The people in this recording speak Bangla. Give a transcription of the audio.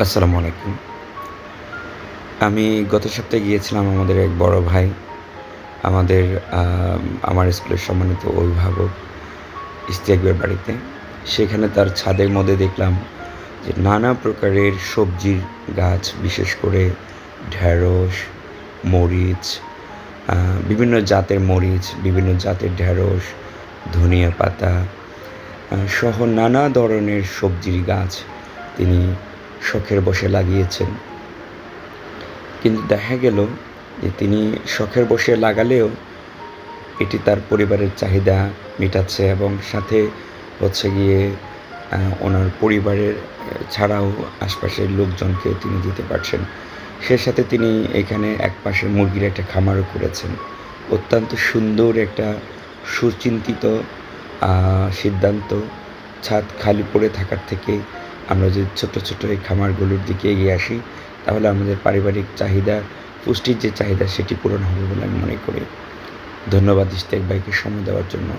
আসসালামু আলাইকুম। আমি গত সপ্তাহে গিয়েছিলাম আমাদের এক বড় ভাই, আমাদের আমার স্কুলের সম্মানিত অভিভাবক ইশতিয়াকের বাড়িতে। সেখানে তার ছাদের মধ্যে দেখলাম যে নানা প্রকারের সবজির গাছ, বিশেষ করে ঢেঁড়স, মরিচ, আ বিভিন্ন জাতের মরিচ, বিভিন্ন জাতের ঢেঁড়স, ধনিয়া পাতা সহ নানা ধরনের সবজির গাছ তিনি শখের বশে লাগিয়েছেন। কিন্তু দেখা গেল যে তিনি শখের বশে লাগালেও এটি তার পরিবারের চাহিদা মেটাচ্ছে এবং সাথে হচ্ছে গিয়ে ওনার পরিবারের ছাড়াও আশপাশের লোকজনকেও তিনি দিতে পারছেন। সে সাথে তিনি এখানে একপাশে মুরগির একটা খামারও করেছেন। অত্যন্ত সুন্দর একটা সুচিন্তিত সিদ্ধান্ত। ছাদ খালি পড়ে থাকার থেকে আমরা যদি ছোট, ছোট এই খামারগুলোর দিকে এগিয়ে আসি, তাহলে আমাদের পারিবারিক চাহিদা, পুষ্টির যে চাহিদা সেটি পূরণ হবে বলে আমি মনে করি। ধন্যবাদ ইশতিয়াক ভাইকে সময় দেওয়ার জন্য।